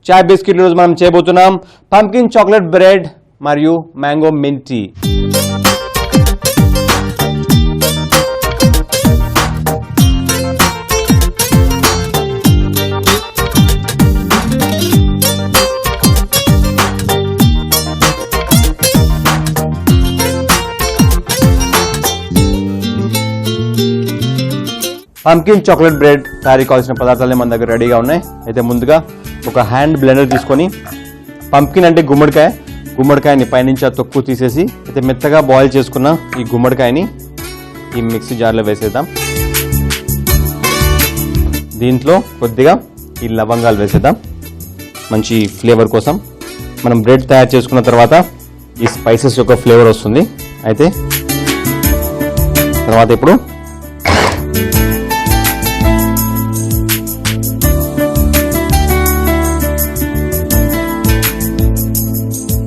చాయ్ biscuit రోజు మనం చేయబోతున్నాం పంకిన్ చాక్లెట్ బ్రెడ్ మరియు mango mint tea. Pumpkin chocolate bread తయారీ కావాల్సిన పదార్థాలు మన దగ్గర రెడీగా ఉన్నాయి. అయితే ముందుగా ఒక హ్యాండ్ బ్లెండర్ తీసుకొని పంకిన్ అంటే గుమ్మడికాయని పైనుంచి ఆ తొక్కు తీసేసి అయితే మెత్తగా బాయిల్ చేసుకున్న ఈ గుమ్మడికాయని ఈ మిక్సీ జార్లో వేసేద్దాం. దీంట్లో కొద్దిగా ఈ లవంగాలు వేసేద్దాం మంచి ఫ్లేవర్ కోసం. మనం బ్రెడ్ తయారు చేసుకున్న తర్వాత ఈ స్పైసెస్ యొక్క ఫ్లేవర్ వస్తుంది. అయితే తర్వాత ఇప్పుడు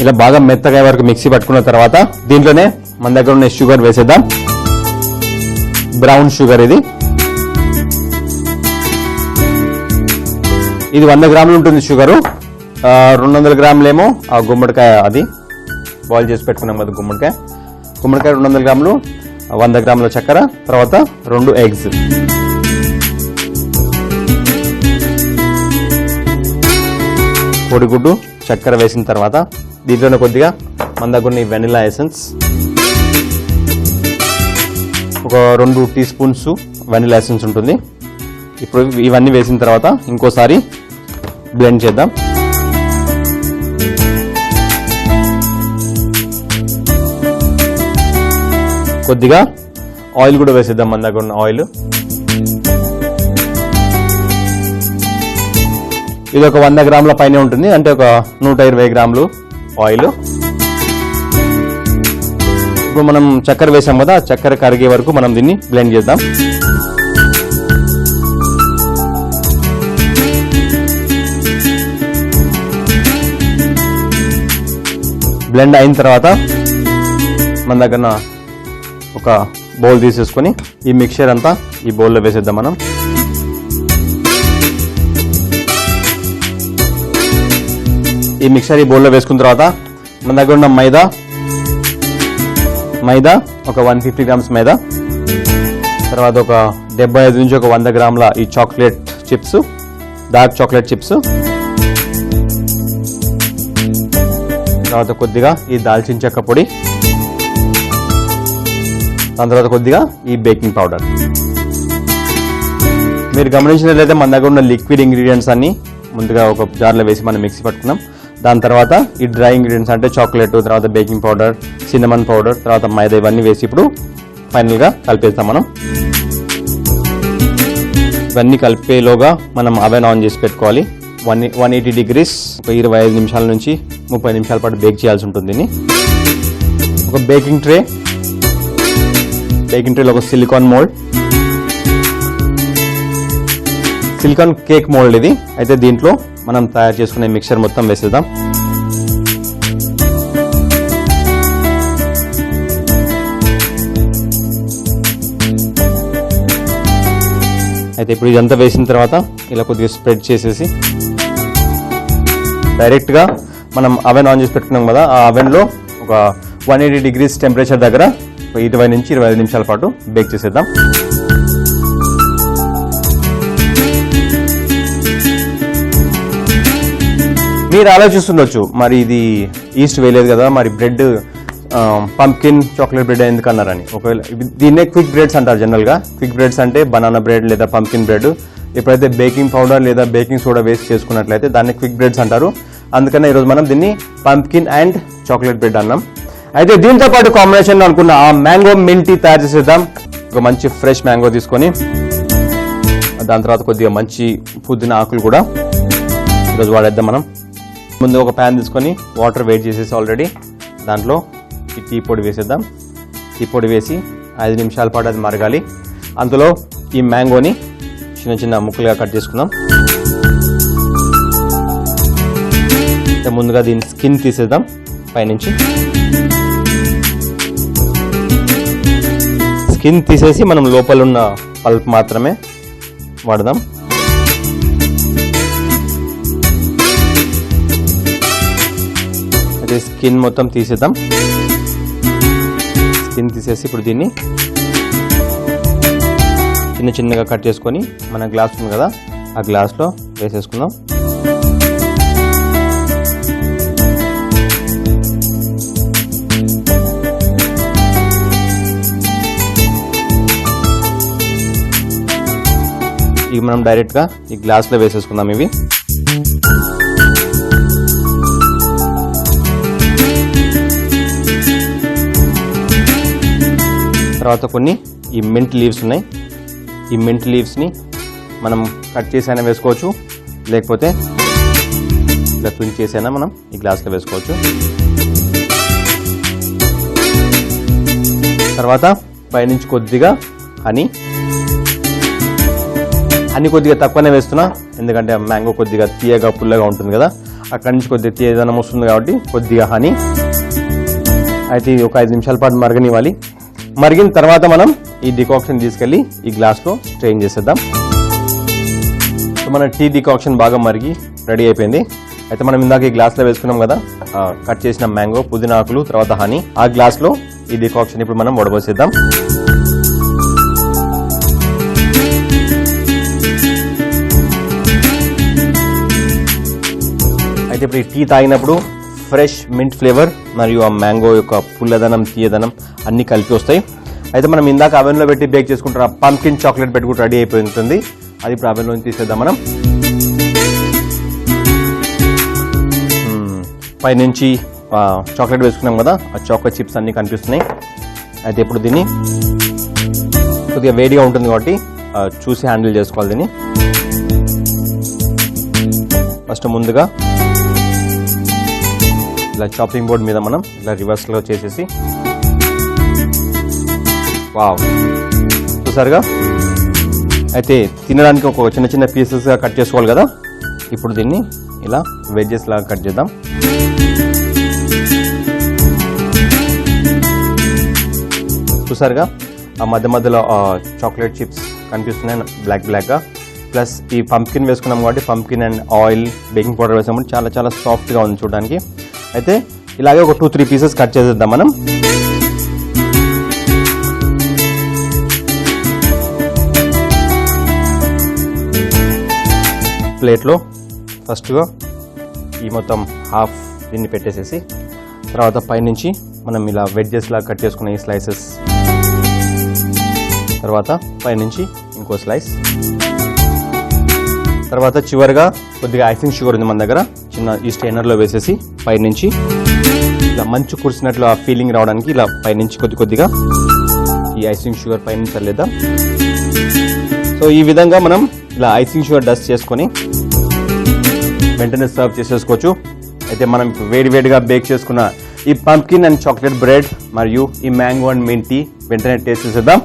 ఇలా బాగా మెత్తగా వరకు మిక్సీ పట్టుకున్న తర్వాత దీంట్లోనే మన దగ్గర ఉన్న షుగర్ వేసేద్దాం. బ్రౌన్ షుగర్ ఇది 100 గ్రాములు ఉంటుంది షుగరు. 200 గ్రాములేమో ఆ గుమ్మడికాయ అది బాయిల్ చేసి పెట్టుకున్నాం కదా గుమ్మడికాయ 200 గ్రాములు, 100 గ్రాముల చక్కెర, తర్వాత 2 ఎగ్స్. కోడిగుడ్డు చక్కెర వేసిన తర్వాత దీంట్లోనే కొద్దిగా మన దగ్గర వెనిలా ఎసెన్స్, ఒక 2 టీ స్పూన్స్ వెనిలా ఎసెన్స్ ఉంటుంది. ఇప్పుడు ఇవన్నీ వేసిన తర్వాత ఇంకోసారి బ్లెండ్ చేద్దాం. కొద్దిగా ఆయిల్ కూడా వేసేద్దాం. మన దగ్గర ఉన్న ఆయిల్ ఇది ఒక 100 గ్రాముల పైన ఉంటుంది, అంటే ఒక 120 గ్రాములు ఆయిల్. ఇప్పుడు మనం చక్కెర వేసాం కదా, చక్కెర కరిగే వరకు మనం దీన్ని బ్లెండ్ చేద్దాం. బ్లెండ్ అయిన తర్వాత మన దగ్గర ఒక బౌల్ తీసేసుకొని ఈ మిక్చర్ అంతా ఈ బౌల్లో వేసేద్దాం మనం. ఈ మిక్చర్ ఈ బౌల్లో వేసుకున్న తర్వాత మన దగ్గర ఉన్న మైదా ఒక 150 గ్రామ్స్ మైదా, తర్వాత ఒక 75 నుంచి ఒక 100 గ్రాముల ఈ chocolate chips, dark chocolate chips, తర్వాత కొద్దిగా ఈ దాల్చిన చెక్క పొడి, దాని తర్వాత కొద్దిగా ఈ బేకింగ్ పౌడర్. మీరు గమనించినట్లయితే మన దగ్గర ఉన్న లిక్విడ్ ఇంగ్రీడియంట్స్ అన్ని ముందుగా ఒక జార్లో వేసి మనం మిక్సీ పట్టుకున్నాం. దాని తర్వాత ఈ డ్రై ఇంగ్రీడియంట్స్ అంటే చాక్లెట్, తర్వాత బేకింగ్ పౌడర్, సిన్నమన్ పౌడర్, తర్వాత మైదా ఇవన్నీ వేసి ఇప్పుడు ఫైనల్గా కలిపేస్తాం మనం. ఇవన్నీ కలిపేలోగా మనం అవెన్ ఆన్ చేసి పెట్టుకోవాలి. 180 డిగ్రీస్ ఒక 25 నిమిషాల నుంచి 30 నిమిషాల పాటు బేక్ చేయాల్సి ఉంటుంది దీన్ని. ఒక బేకింగ్ ట్రేలో ఒక సిలికాన్ కేక్ మోల్డ్ ఇది. అయితే దీంట్లో మనం తయారు చేసుకునే మిక్చర్ మొత్తం వేసేద్దాం. అయితే ఇప్పుడు ఇదంతా వేసిన తర్వాత ఇలా కొద్దిగా స్ప్రెడ్ చేసేసి డైరెక్ట్గా మనం అవెన్ ఆన్ చేసి పెట్టుకున్నాం కదా, ఆ అవెన్లో ఒక 180 డిగ్రీస్ టెంపరేచర్ దగ్గర 20 నుంచి 25 నిమిషాల పాటు బేక్ చేసేద్దాం. మీరు ఆలోచిస్తుండొచ్చు, మరి ఇది ఈస్ట్ వేయలేదు కదా, మరి బ్రెడ్ పంకిన్ చాక్లెట్ బ్రెడ్ ఎందుకు అన్నారని. ఒకవేళ దీన్నే క్విక్ బ్రెడ్స్ అంటారు. జనరల్గా క్విక్ బ్రెడ్స్ అంటే బనానా బ్రెడ్ లేదా పంకిన్ బ్రెడ్. ఎప్పుడైతే బేకింగ్ పౌడర్ లేదా బేకింగ్ సోడా వేస్ట్ చేసుకున్నట్లయితే దాన్ని క్విక్ బ్రెడ్స్ అంటారు. అందుకనే ఈరోజు మనం దీన్ని పంకిన్ అండ్ చాక్లెట్ బ్రెడ్ అన్నాం. అయితే దీంతో పాటు కాంబినేషన్ అనుకున్న ఆ మ్యాంగో మింట్ టీ తయారు చేసేద్దాం. ఒక మంచి ఫ్రెష్ మ్యాంగో తీసుకొని దాని తర్వాత కొద్దిగా మంచి పుదీనా ఆకులు కూడా ఈరోజు వాడేద్దాం మనం. ముందు ఒక ప్యాన్ తీసుకొని వాటర్ వేడి చేసేసి ఆల్రెడీ దాంట్లో ఈ టీ పొడి వేసేద్దాం. టీ పొడి వేసి 5 నిమిషాల పాటు అది మరగాలి. అందులో ఈ మ్యాంగోని చిన్న చిన్న ముక్కలుగా కట్ చేసుకుందాం. ముందుగా దీని స్కిన్ తీసేద్దాం పైనుంచి. స్కిన్ తీసేసి మనం లోపల ఉన్న పల్ప్ మాత్రమే వాడదాం. అయితే స్కిన్ మొత్తం తీసేద్దాం. స్కిన్ తీసేసి ఇప్పుడు దీన్ని చిన్న చిన్నగా కట్ చేసుకొని మన గ్లాస్ ఉంది కదా ఆ గ్లాస్లో వేసేసుకుందాం. ఇవి మనం డైరెక్ట్గా ఈ గ్లాస్లో వేసేసుకుందాం. ఇవి తర్వాత కొన్ని ఈ మింట్ లీవ్స్ ఉన్నాయి. ఈ మింట్ లీవ్స్ని మనం కట్ చేసైనా వేసుకోవచ్చు, లేకపోతే ఇలా తుంచి చేసైనా మనం ఈ గ్లాస్లో వేసుకోవచ్చు. తర్వాత పైనుంచి కొద్దిగా హనీ కొద్దిగా తక్కువనే వేస్తున్నా, ఎందుకంటే మ్యాంగో కొద్దిగా తీయగా పుల్లగా ఉంటుంది కదా, అక్కడి నుంచి కొద్దిగా తీయదనం వస్తుంది కాబట్టి కొద్దిగా హనీ. అయితే ఒక 5 నిమిషాల పాటు మరగనివ్వాలి. మరిగిన తర్వాత మనం ఈ డికాక్షన్ తీసుకెళ్ళి ఈ గ్లాస్లో స్ట్రెయిన్ చేసేద్దాం. మన టీ డికాక్షన్ బాగా మరిగి రెడీ అయిపోయింది. అయితే మనం ఇందాక ఈ గ్లాస్లో వేసుకున్నాం కదా కట్ చేసిన మ్యాంగో, పుదీనా ఆకులు, తర్వాత హనీ, ఆ గ్లాస్లో ఈ డికాక్షన్ ఇప్పుడు మనం వడబోసేద్దాం. అయితే ఇప్పుడు ఈ టీ తాగినప్పుడు ఫ్రెష్ మింట్ ఫ్లేవర్ మరియు ఆ మ్యాంగో యొక్క పుల్లదనం, తీయదనం అన్నీ కలిపి వస్తాయి. అయితే మనం ఇందాక అవెన్లో పెట్టి బేక్ చేసుకుంటాం పంకిన్ చాక్లెట్ బెడ్ కూడా రెడీ అయిపోయి ఉంటుంది. అది ఇప్పుడు అవెన్లో తీసేద్దాం మనం. పైనుంచి చాక్లెట్ వేసుకున్నాం కదా ఆ చాక్లెట్ చిప్స్ అన్నీ కనిపిస్తున్నాయి. అయితే ఇప్పుడు దీన్ని కొద్దిగా వేడిగా ఉంటుంది కాబట్టి చూసి హ్యాండిల్ చేసుకోవాలి దీన్ని. ఫస్ట్ ముందుగా ఇలా చాపింగ్ బోర్డ్ మీద మనం ఇలా రివర్స్లో చేసేసి, వావ్ చూసారుగా. అయితే తినడానికి ఒక చిన్న చిన్న పీసెస్గా కట్ చేసుకోవాలి కదా. ఇప్పుడు దీన్ని ఇలా వెజ్జెస్ లాగా కట్ చేద్దాం. చూసారుగా ఆ మధ్య మధ్యలో చాక్లెట్ చిప్స్ కనిపిస్తున్నాయి బ్లాక్గా. ప్లస్ ఈ పంప్కిన్ వేసుకున్నాం కాబట్టి pumpkin and oil, baking powder వేసాము, చాలా చాలా సాఫ్ట్గా ఉంది చూడడానికి. అయితే ఇలాగే ఒక 2-3 పీసెస్ కట్ చేసేద్దాం మనం. ప్లేట్లో ఫస్ట్గా ఈ మొత్తం హాఫ్ దీన్ని పెట్టేసేసి, తర్వాత పైనుంచి మనం ఇలా వెడ్జెస్ లాగా కట్ చేసుకున్న ఈ స్లైసెస్, తర్వాత పైనుంచి ఇంకో స్లైస్, తర్వాత చివరిగా కొద్దిగా ఐసింగ్ షుగర్ ఉంది మన దగ్గర, చిన్న ఈ స్ట్రైనర్లో వేసేసి పైనుంచి ఇలా మంచు కురిసినట్లు ఆ ఫీలింగ్ రావడానికి ఇలా పైనుంచి కొద్దిగా ఈ ఐసింగ్ షుగర్ పైనుంచి చల్లేద్దాం. సో ఈ విధంగా మనం ఇలా ఐసింగ్ షుగర్ డస్ట్ చేసుకొని వెంటనే సర్వ్ చేసేసుకోవచ్చు. అయితే మనం వేడివేడిగా బేక్ చేసుకున్న ఈ పంప్కిన్ అండ్ చాక్లెట్ బ్రెడ్ మరియు ఈ మ్యాంగో అండ్ మింట్ టీ వెంటనే టేస్ట్ చేసేద్దాం.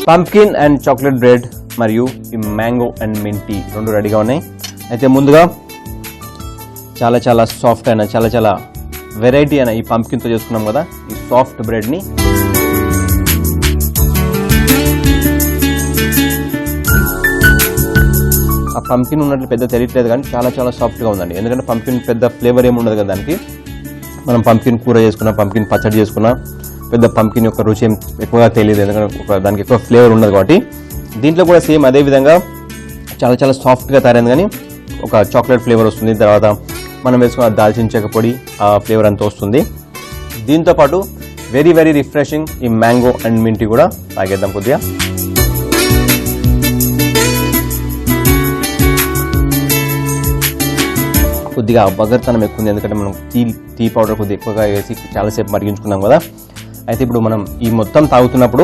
పంప్కిన్ అండ్ చాక్లెట్ బ్రెడ్ మరియు ఈ మ్యాంగో అండ్ మింట్ టీ రెండు రెడీగా ఉన్నాయి. అయితే ముందుగా చాలా చాలా సాఫ్ట్ అయిన చాలా వెరైటీ అయిన ఈ పంప్కిన్తో చేసుకున్నాం కదా ఈ సాఫ్ట్ బ్రెడ్ని ఆ పంప్కిన్ ఉన్నట్లు పెద్ద తెలియట్లేదు కానీ చాలా సాఫ్ట్గా ఉందండి. ఎందుకంటే పంప్కిన్ పెద్ద ఫ్లేవర్ ఏమి ఉండదు కదా దానికి. మనం పంప్కిన్ కూర చేసుకున్నా, పంప్కిన్ పచ్చడి చేసుకున్నా పెద్ద పంప్కిన్ యొక్క రుచి ఏం ఎక్కువగా తెలియదు, ఎందుకంటే దానికి ఎక్కువ ఫ్లేవర్ ఉండదు కాబట్టి. దీంట్లో కూడా సేమ్ అదే విధంగా చాలా సాఫ్ట్గా తయారైంది కానీ ఒక చాక్లెట్ ఫ్లేవర్ వస్తుంది. తర్వాత మనం వేసుకున్న దాల్చిన చెక్క పొడి ఆ ఫ్లేవర్ అంతా వస్తుంది. దీంతోపాటు వెరీ రిఫ్రెషింగ్ ఈ మ్యాంగో అండ్ మింట్ కూడా తాగేద్దాం కొద్దిగా. కొద్దిగా బగర్తనం ఎక్కువ ఉంది, ఎందుకంటే మనం టీ పౌడర్ కొద్దిగా ఎక్కువగా వేసి చాలాసేపు మరిగించుకున్నాం కదా. అయితే ఇప్పుడు మనం ఈ మొత్తం తాగుతున్నప్పుడు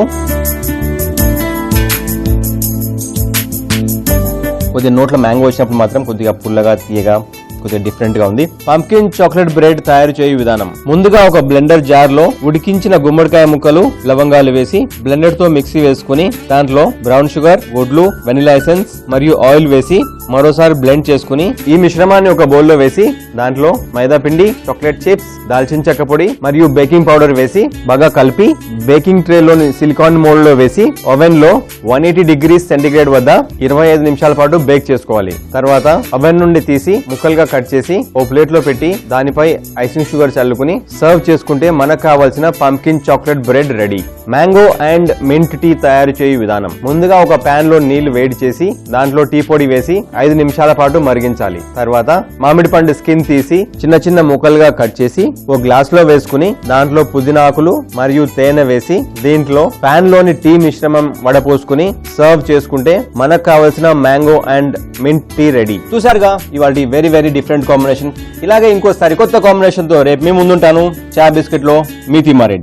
కొద్దిగా నోట్లో మ్యాంగో వచ్చినప్పుడు మాత్రం కొద్దిగా పుల్లగా, తీయగా, కొద్దిగా డిఫరెంట్ గా ఉంది. పంప్కిన్ చాక్లెట్ బ్రెడ్ తయారు చేయు విధానం: ముందుగా ఒక బ్లెండర్ జార్ లో ఉడికించిన గుమ్మడికాయ ముక్కలు, లవంగాలు వేసి బ్లెండర్ తో మిక్సీ వేసుకుని దాంట్లో బ్రౌన్ షుగర్, గుడ్లు, వెనిలా ఎసెన్స్ మరియు ఆయిల్ వేసి మరోసారి బ్లెండ్ చేసుకుని ఈ మిశ్రమాన్ని ఒక బౌల్లో వేసి దాంట్లో మైదా పిండి, చాక్లెట్ చిప్స్, దాల్చిన చెక్క పొడి మరియు బేకింగ్ పౌడర్ వేసి బాగా కలిపి బేకింగ్ ట్రే లోని సిలికాన్ మోల్డ్ లో వేసి ఓవెన్ లో 180 డిగ్రీస్ సెంటీగ్రేడ్ వద్ద 25 నిమిషాల పాటు బేక్ చేసుకోవాలి. తర్వాత ఓవెన్ నుండి తీసి ముక్కలుగా కట్ చేసి ఓ ప్లేట్ లో పెట్టి దానిపై ఐసింగ్ షుగర్ చల్లుకుని సర్వ్ చేసుకుంటే మనకు కావాల్సిన pumpkin chocolate bread ready. Mango and mint tea తయారు చేయు విధానం: ముందుగా ఒక ప్యాన్ లో నీళ్లు వేడి చేసి దాంట్లో టీ పొడి వేసి 5 నిమిషాల పాటు మరిగించాలి. తర్వాత మామిడి పండు స్కిన్ తీసి చిన్న చిన్న ముక్కలుగా కట్ చేసి ఓ గ్లాస్ లో వేసుకుని దాంట్లో పుదీనాకులు మరియు తేనె వేసి దీంట్లో ప్యాన్ లోని టీ మిశ్రమం వడపోసుకుని సర్వ్ చేసుకుంటే మనకు కావాల్సిన mango and mint tea ready. చూసారుగా ఇవాళ వెరీ వెరీ డిఫరెంట్ కాంబినేషన్. ఇలాగే ఇంకో సరికొత్త కాంబినేషన్ తో రేపు మీ ముందుంటాను. చా బిస్కెట్ లో మీ తిమ్మారెడ్డి.